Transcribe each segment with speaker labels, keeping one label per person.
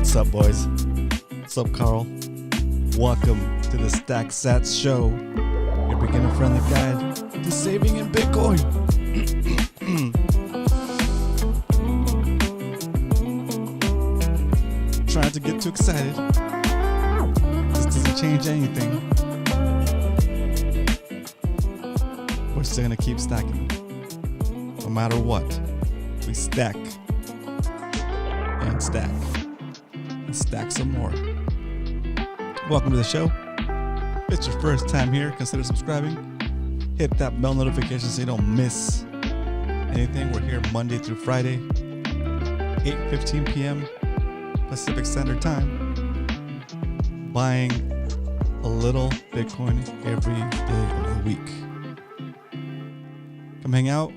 Speaker 1: What's up, boys? What's up, Carl? Welcome to the SATS show, your beginner-friendly guide to saving in Bitcoin. Trying to get too excited. This doesn't change anything. We're still gonna keep stacking. No matter what, we stack and stack and stack some more. Welcome to the show. If it's your first time here, consider subscribing. Hit that bell notification so you don't miss anything. We're here Monday through Friday, 8:15 p.m. Pacific Standard Time, buying a little Bitcoin every day of the week. Come hang out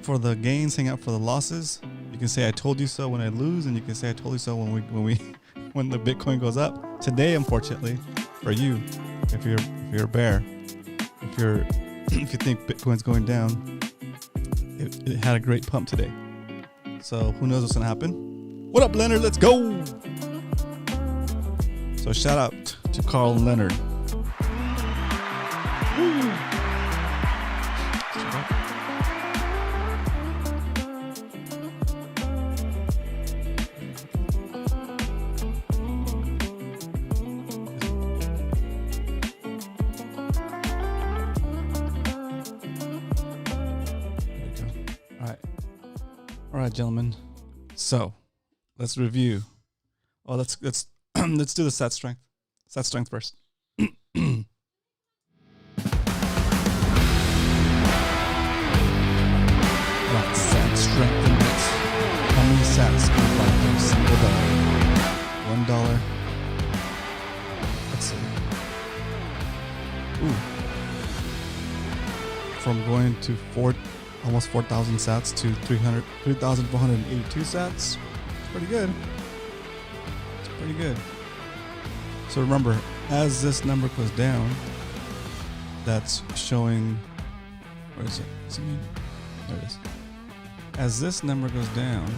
Speaker 1: for the gains, hang out for the losses. You can say I told you so when I lose, and you can say I told you so when the Bitcoin goes up. Today, unfortunately, for you, if you're a bear, if you think Bitcoin's going down, it had a great pump today. So who knows what's gonna happen? What up, Leonard? Let's go. So shout out to Carl and Leonard. Woo. All right, gentlemen. So let's review. Oh, let's let's do the SAT strength. SAT strength first. SAT strength index. How many SATs can you buy for a single dollar? $1. Let's see. Ooh. From going to almost 4,000 SATs to 3,482 SATs. It's pretty good. It's pretty good. So remember, as this number goes down, that's showing, where is it? What's it mean? There it is. As this number goes down,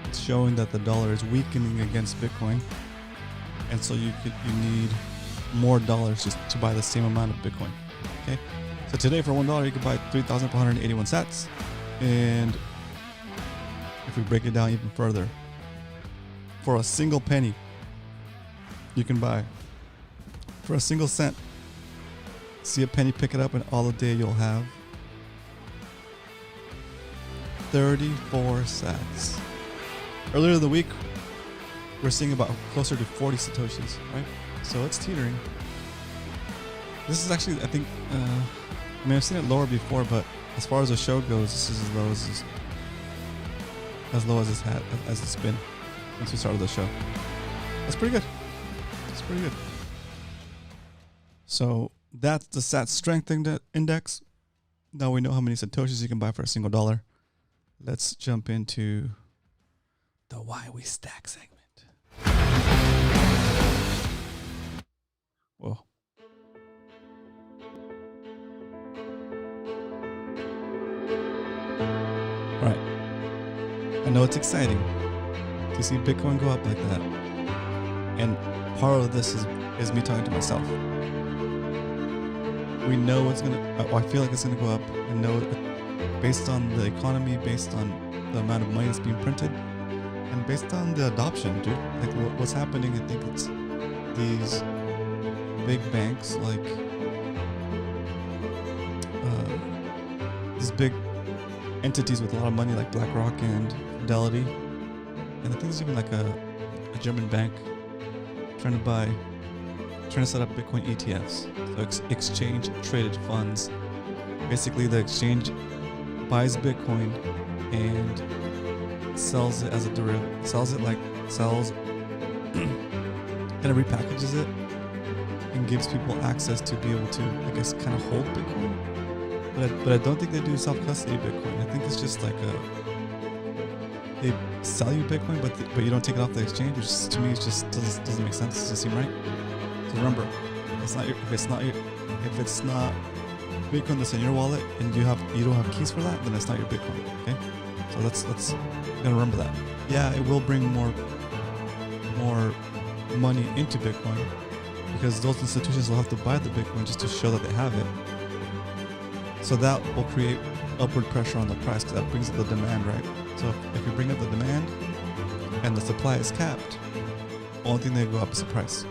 Speaker 1: it's showing that the dollar is weakening against Bitcoin. And so you need more dollars just to buy the same amount of Bitcoin. Okay? So today for $1 you can buy 3,481 SATs. And if we break it down even further, for a single penny, you can buy, for a single cent, see a penny, pick it up, and all the day you'll have 34 SATs. Earlier in the week, we're seeing about closer to 40 Satoshis, right? So it's teetering. This is actually, I think, I've seen it lower before, but as far as the show goes, this is as low as it's been since we started the show. That's pretty good. That's pretty good. So that's the SAT strength index. Now we know how many Satoshis you can buy for a single dollar. Let's jump into the why we stack segment. Whoa. Right. I know it's exciting to see Bitcoin go up like that. And part of this is me talking to myself. We know it's I feel like it's gonna go up. I know based on the economy, based on the amount of money that's being printed, and based on the adoption, dude. Like what's happening, I think it's these big banks, like these big entities with a lot of money, like BlackRock and Fidelity, and I think there's even like a German bank trying to set up Bitcoin ETFs, so exchange traded funds. Basically, the exchange buys Bitcoin and sells it as a derivative, sells kind of repackages it and gives people access to be able to, I guess, kind of hold Bitcoin. But I don't think they do self-custody Bitcoin. I think it's just like they sell you Bitcoin, but you don't take it off the exchange, which to me is just doesn't make sense. It doesn't seem right. So remember, if it's not Bitcoin that's in your wallet and you don't have keys for that, then it's not your Bitcoin. Okay, so let's gotta remember that. yeah, it will bring more money into Bitcoin because those institutions will have to buy the Bitcoin just to show that they have it. So that will create upward pressure on the price because that brings up the demand, right? So if you bring up the demand and the supply is capped, only thing that go up is the price.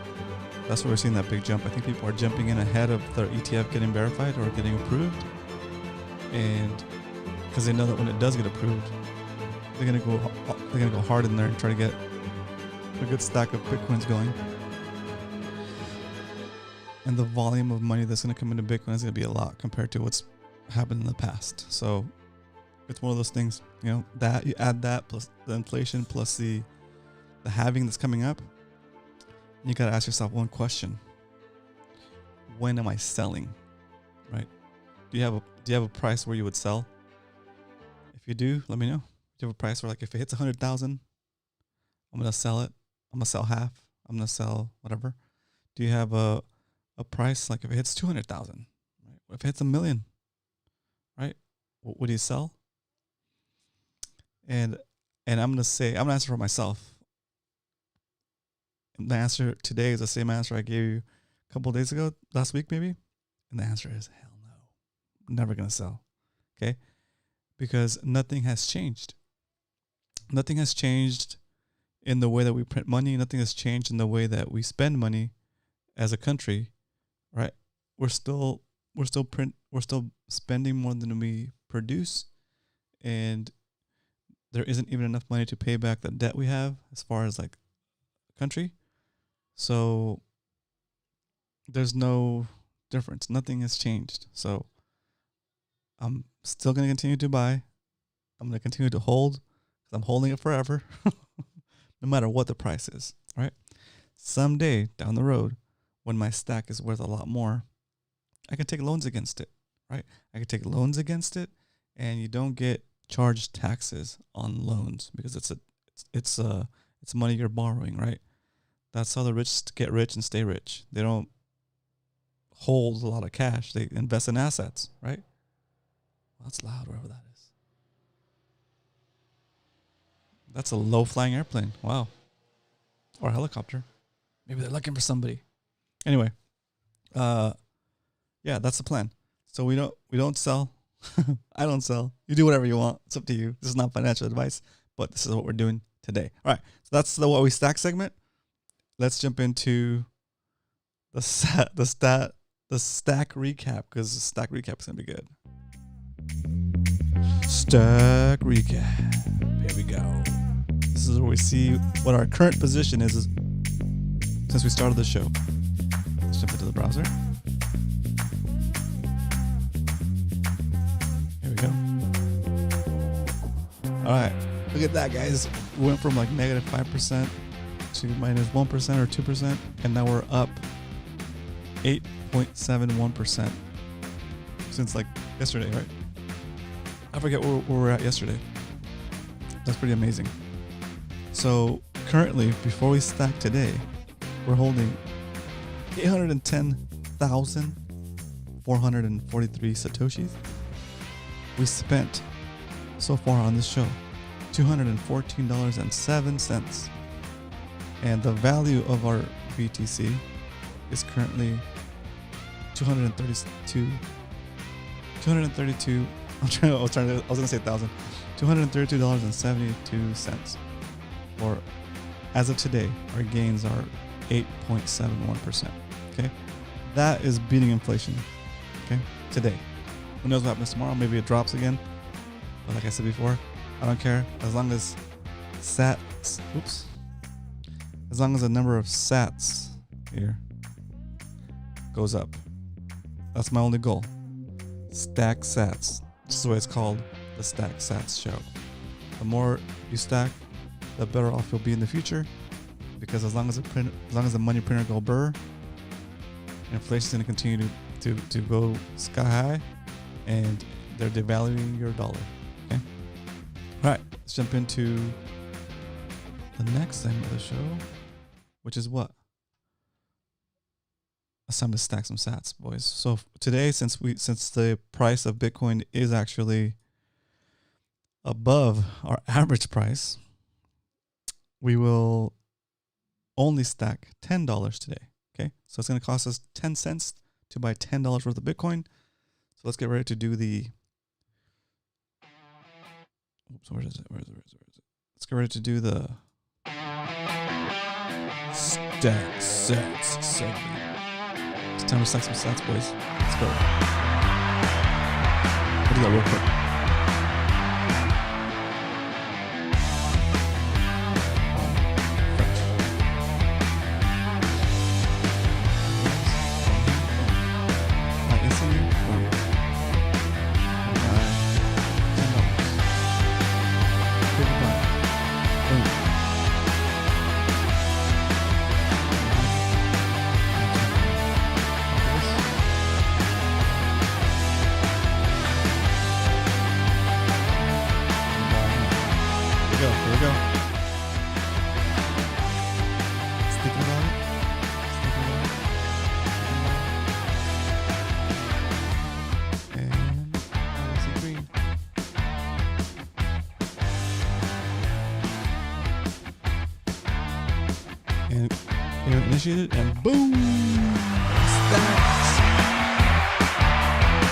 Speaker 1: That's why we're seeing that big jump. I think people are jumping in ahead of their ETF getting verified or getting approved, and because they know that when it does get approved, they're gonna go hard in there and try to get a good stack of Bitcoins going. And the volume of money that's gonna come into Bitcoin is gonna be a lot compared to what's happened in the past. So it's one of those things, that you add that plus the inflation plus the halving that's coming up. You got to ask yourself one question: when am I selling? Right? Do you have a price where you would sell? If you do, let me know. Do you have a price where, like, if it hits 100,000, I'm gonna sell it. I'm gonna sell half. I'm gonna sell whatever. Do you have a price like if it hits 200,000? Right? If it hits 1,000,000, right? Would you sell? And I'm gonna answer for myself. The answer today is the same answer I gave you a couple of days ago, last week maybe. And the answer is hell no. I'm never going to sell. Okay? Because nothing has changed. Nothing has changed in the way that we print money. Nothing has changed in the way that we spend money as a country, right? We're still spending more than we produce, and there isn't even enough money to pay back the debt we have as far as like country. So there's no difference. Nothing has changed. So I'm still going to continue to buy. I'm going to continue to hold because I'm holding it forever, no matter what the price is. Right? Someday down the road, when my stack is worth a lot more, I can take loans against it. Right? I can take loans against it, and you don't get charged taxes on loans because it's money you're borrowing. Right? That's how the rich get rich and stay rich. They don't hold a lot of cash. They invest in assets, right? Well, that's loud, wherever that is. That's a low-flying airplane. Wow. Or a helicopter. Maybe they're looking for somebody. Anyway, yeah, that's the plan. So we don't sell. I don't sell. You do whatever you want. It's up to you. This is not financial advice, but this is what we're doing today. All right. So that's the What We Stack segment. Let's jump into the stack recap, because the stack recap is gonna be good. Stack recap. Here we go. This is where we see what our current position is since we started the show. Let's jump into the browser. Here we go. All right, look at that, guys. We went from like negative 5% to minus 1% or 2%, and now we're up 8.71% since like yesterday, right? I forget where we were at yesterday. That's pretty amazing. So currently, before we stack today, we're holding 810,443 Satoshis. We spent so far on this show $214.07. And the value of our BTC is currently 232. I was going to say $232.72. Or as of today, our gains are 8.71%. Okay. That is beating inflation. Okay. Today. Who knows what happens tomorrow? Maybe it drops again. But like I said before, I don't care. As long as as long as the number of SATS here goes up. That's my only goal. Stack SATS. This is what it's called, the Stack SATS show. The more you stack, the better off you'll be in the future, because as long as the money printer go burr, inflation's going to continue to go sky high, and they're devaluing your dollar. Okay. All right. Let's jump into the next segment of the show, which is what? It's time to stack some sats, boys. So today, since the price of Bitcoin is actually above our average price, we will only stack $10 today. Okay, so it's going to cost us 10 cents to buy $10 worth of Bitcoin. So let's get ready to do the. Oops, where is it? Let's get ready to do the stack sats segment. It's time to stack some sats, boys. Let's go. I'll do that real quick. Here we go. Thinking about it. And I see green. And payment initiated, and boom! Stacks.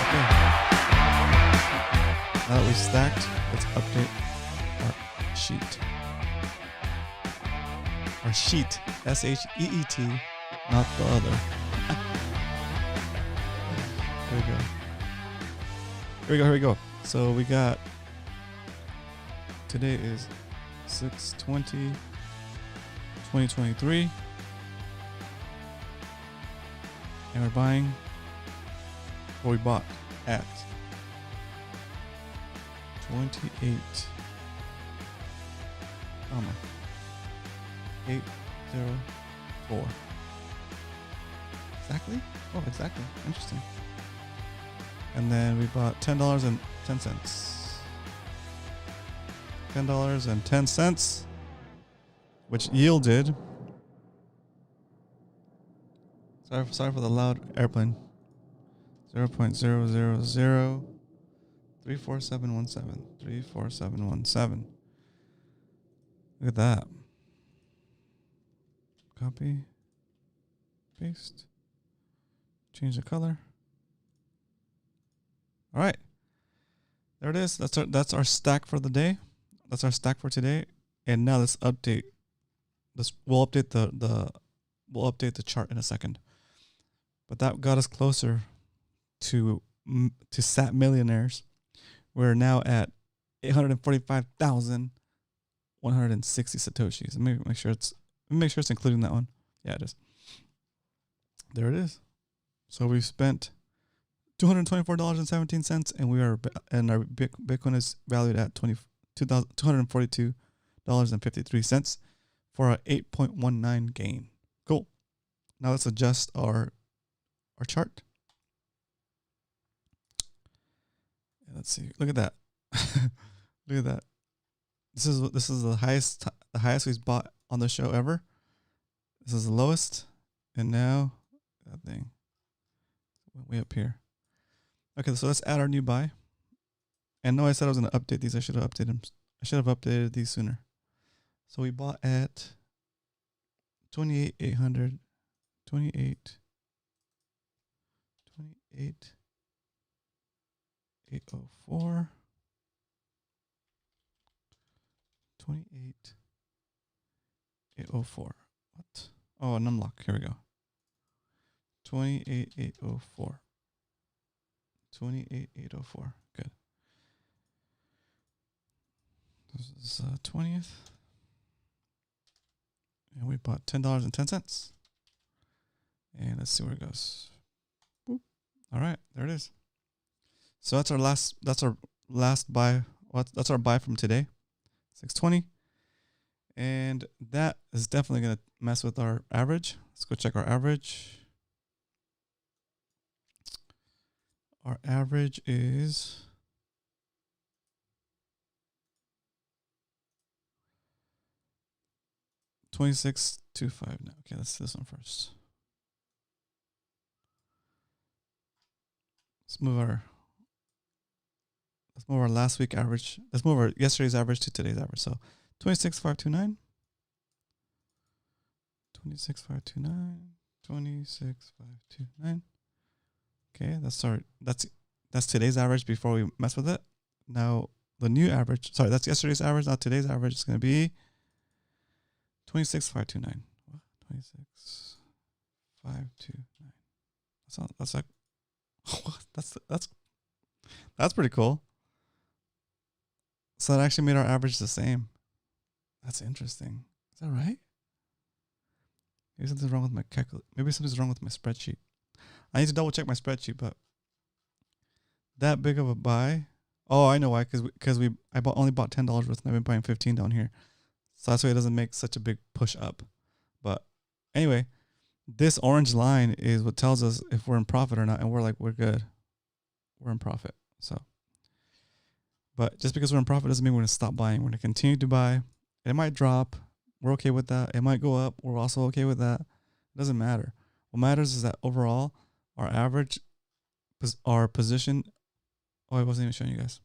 Speaker 1: Okay. Now that we've stacked, let's update our sheet. Our sheet, S-H-E-E-T, not the other. Here we go. So we got, today is 6/20/2023. And we're buying what we bought at 28,804. Exactly? Oh, exactly. Interesting. And then we bought $10.10. $10.10, which yielded. Sorry for the loud airplane. 0.000 34717. Look at that. Copy. Paste. Change the color. All right. There it is. That's our stack for the day. That's our stack for today. And now let's update. We'll update the chart in a second. But that got us closer to SAT millionaires. We're now at 845,160 satoshis. Let me make sure it's including that one. Yeah, it is. There it is. So we've spent $224.17, and our Bitcoin is valued at $242.53 for an 8.19 gain. Cool. Now let's adjust our chart. And let's see. Look at that. Look at that. This is the highest we've bought on the show ever. This is the lowest, and now that thing way up here. Okay, so let's add our new buy. And no, I said I was going to update these. I should have updated them. I should have updated these sooner. So we bought at 28,800, 28,804, 28,804. What? Oh, an unlock. Here we go. 28,804. 28,804. Good. This is 20th. And we bought $10.10. And let's see where it goes. Boop. All right, there it is. So that's our last buy. That's our buy from today. 620. And that is definitely going to mess with our average. Let's go check our average. Our average is 26.25 now. Okay, let's see this one first. Let's move our last week average. Let's move our yesterday's average to today's average. So 26,529. 26,529. 26,529. Okay, that's today's average before we mess with it. Now the new average, sorry, that's yesterday's average. Now today's average is going to be 26,529. 26,529. That's like that's pretty cool. So that actually made our average the same. That's interesting. Is that right? Maybe something's wrong with my Maybe something's wrong with my spreadsheet. I need to double check my spreadsheet, but that big of a buy. Oh, I know why. Because I only bought $10 worth, and I've been buying 15 down here. So that's why it doesn't make such a big push up. But anyway, this orange line is what tells us if we're in profit or not, and we're good. We're in profit. So, but just because we're in profit doesn't mean we're going to stop buying. We're going to continue to buy. It might drop. We're okay with that. It might go up. We're also okay with that. It doesn't matter. What matters is that overall, our average, our position. Oh, I wasn't even showing you guys.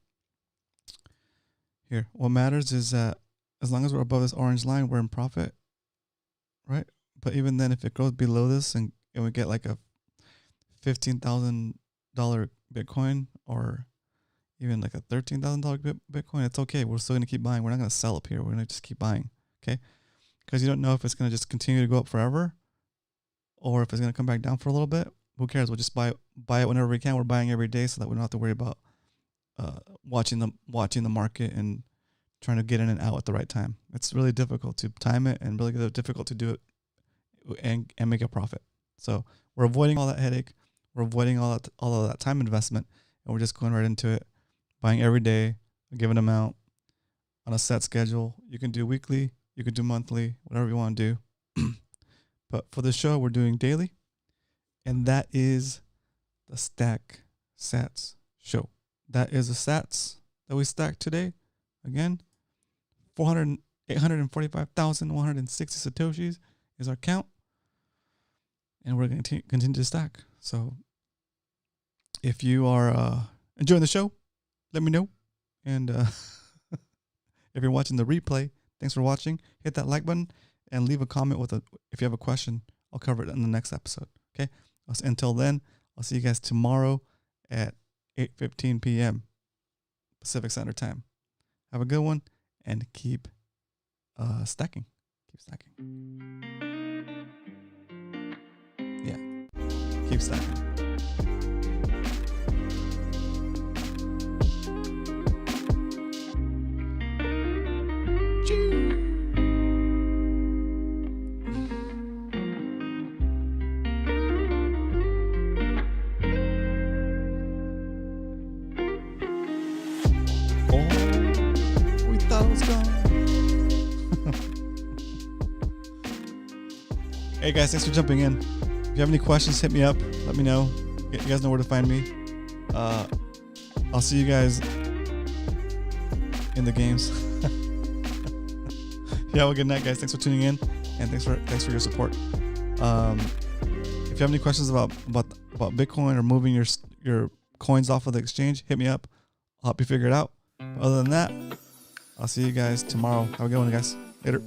Speaker 1: Here, what matters is that as long as we're above this orange line, we're in profit, right? But even then, if it goes below this and we get like a $15,000 Bitcoin or even like a $13,000 Bitcoin, it's okay. We're still going to keep buying. We're not going to sell up here. We're going to just keep buying, okay? Because you don't know if it's going to just continue to go up forever or if it's going to come back down for a little bit. Who cares? We'll just buy it whenever we can. We're buying every day so that we don't have to worry about watching the market and trying to get in and out at the right time. It's really difficult to time it and really difficult to do it and make a profit. So we're avoiding all that headache. We're avoiding all of that time investment, and we're just going right into it, buying every day, a given amount on a set schedule. You can do weekly, you can do monthly, whatever you want to do. But for this show, we're doing daily, and that is the Stack SATS show. That is the SATS that we stacked today. Again, 845,160 Satoshis is our count. And we're going to continue to stack. So if you are enjoying the show, let me know. And if you're watching the replay, thanks for watching. Hit that like button and leave a comment if you have a question. I'll cover it in the next episode. Okay. Until then, I'll see you guys tomorrow at 8:15 p.m. Pacific Standard Time. Have a good one and keep stacking. Keep stacking. Yeah. Keep stacking. Hey guys, thanks for jumping in. If you have any questions, hit me up. Let me know. You guys know where to find me. I'll see you guys in the games. Yeah, have a good night, guys. Thanks for tuning in, and thanks for your support. If you have any questions about Bitcoin or moving your coins off of the exchange, hit me up. I'll help you figure it out. But other than that, I'll see you guys tomorrow. Have a good one, guys. Later.